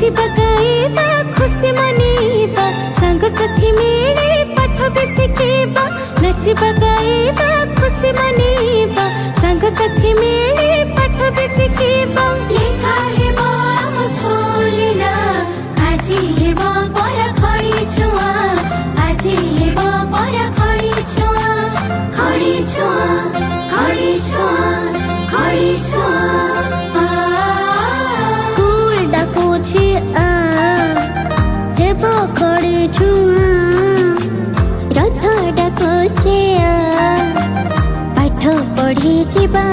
नाचिबा गाइबा खुशी मनीबा संग साथी मिले पाठ भी शिखिबा नाचिबा गाइबा खुशी मनीबा संग साथी मिले पाठ भी शिखिबा लेखा हेबो स्कुलना आजी हेबो परा खडी छुआ आजी हेबो परा खडी छुआ खडी छुआ खडी छुआ खडी छुआ स्कूल डाकुछि आ हेबो खडी छुआ रथ डाकुछि आ पाठ पढ़ी जिबा।